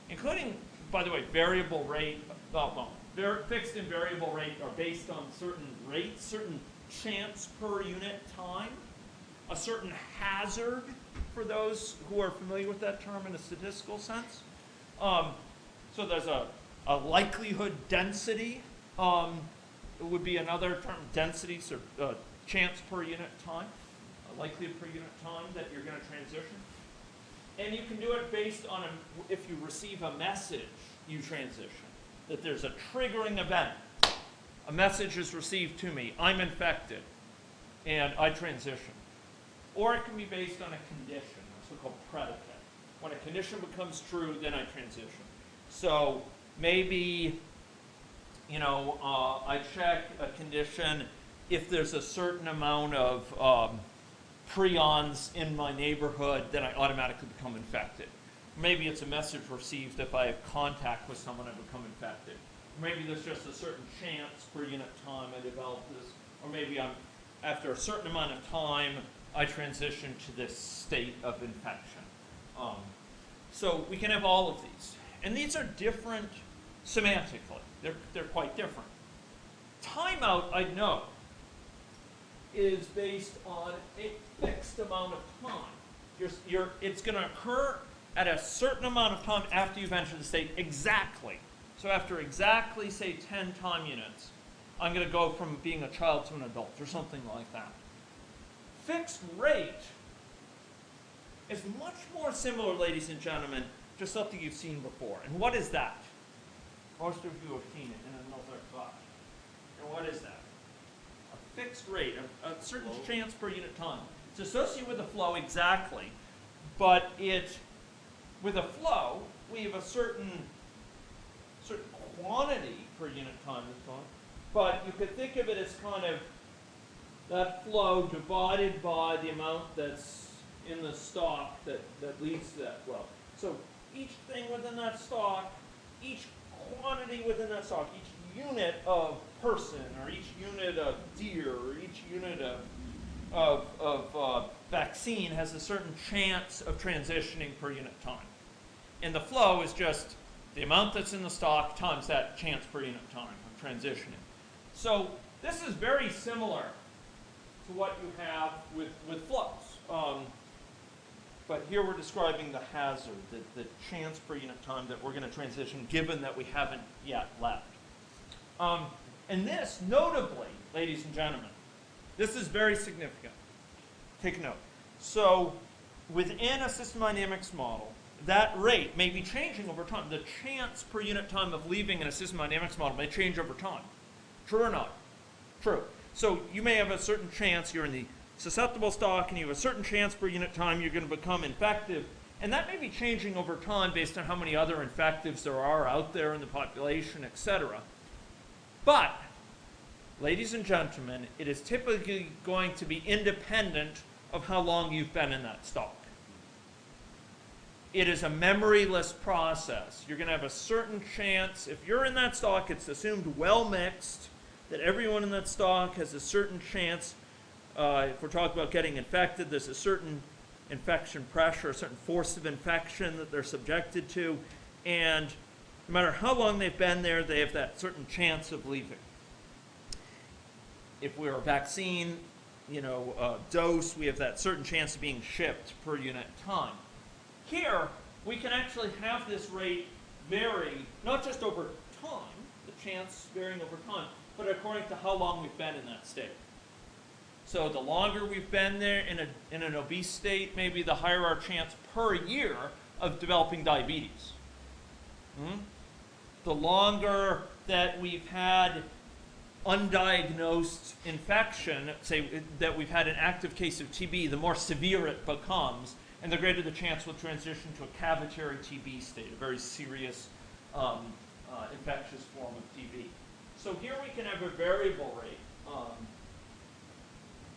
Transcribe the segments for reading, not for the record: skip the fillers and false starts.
including, by the way, variable rate, fixed and variable rate are based on certain rates, certain chance per unit time, a certain hazard for those who are familiar with that term in a statistical sense. So there's a likelihood density. It would be another term, density, so chance per unit time, a likelihood per unit time that you're going to transition. And you can do it based on, if you receive a message, you transition. That there's a triggering event. A message is received to me, I'm infected, and I transition. Or it can be based on a condition, a so-called predicate. When a condition becomes true, then I transition. So maybe, I check a condition if there's a certain amount of prions in my neighborhood, then I automatically become infected. Maybe it's a message received if I have contact with someone, I become infected. Maybe there's just a certain chance per unit time I develop this. Or maybe after a certain amount of time, I transition to this state of infection. So we can have all of these. And these are different semantically. They're quite different. Timeout, I know, is based on a fixed amount of time. It's going to occur at a certain amount of time after you've entered the state exactly. So after exactly, say, 10 time units, I'm going to go from being a child to an adult or something like that. Fixed rate is much more similar, ladies and gentlemen, to something you've seen before. And what is that? Most of you have seen it in another class. And what is that? A fixed rate, a certain chance per unit time. It's associated with a flow exactly, but with a flow, we have a certain quantity per unit time, but you could think of it as kind of that flow divided by the amount that's in the stock that leads to that flow. So each thing within that stock, each quantity within that stock, each unit of person, or each unit of deer, or each unit of vaccine has a certain chance of transitioning per unit time. And the flow is just the amount that's in the stock times that chance per unit time of transitioning. So this is very similar to what you have with flows. But here we're describing the hazard, the chance per unit time that we're going to transition, given that we haven't yet left. And this, notably, ladies and gentlemen, this is very significant. Take note. So within a system dynamics model, that rate may be changing over time. The chance per unit time of leaving in a system dynamics model may change over time. True or not? True. So you may have a certain chance you're in the susceptible stock, and you have a certain chance per unit time you're going to become infective. And that may be changing over time based on how many other infectives there are out there in the population, etc. But, ladies and gentlemen, it is typically going to be independent of how long you've been in that stock. It is a memoryless process. You're going to have a certain chance. If you're in that stock, it's assumed well mixed, that everyone in that stock has a certain chance. If we're talking about getting infected, there's a certain infection pressure, a certain force of infection that they're subjected to. And no matter how long they've been there, they have that certain chance of leaving. If we're a vaccine, dose, we have that certain chance of being shipped per unit time. Here, we can actually have this rate vary, not just over time, the chance varying over time, but according to how long we've been in that state. So the longer we've been there in an obese state, maybe the higher our chance per year of developing diabetes. The longer that we've had undiagnosed infection, say that we've had an active case of TB, the more severe it becomes, and the greater the chance we'll transition to a cavitary TB state, a very serious infectious form of TB. So here we can have a variable rate.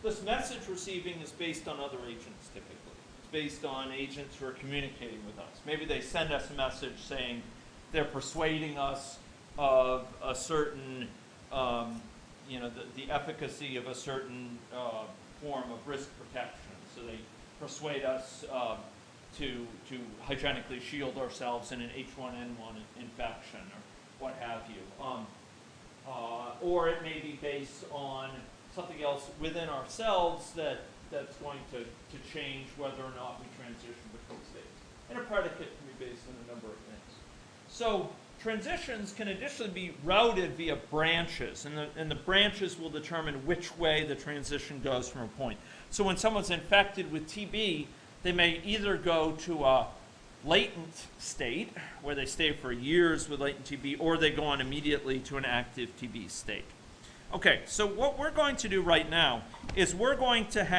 This message receiving is based on other agents typically. It's based on agents who are communicating with us. Maybe they send us a message saying they're persuading us of a certain, the efficacy of a certain form of risk protection. So they persuade us to hygienically shield ourselves in an H1N1 infection or what have you. Or it may be based on something else within ourselves that's going to change whether or not we transition between states. And a predicate can be based on a number of things. So transitions can additionally be routed via branches, and the branches will determine which way the transition goes from a point. So when someone's infected with TB, they may either go to a latent state, where they stay for years with latent TB, or they go on immediately to an active TB state. Okay, so what we're going to do right now is we're going to have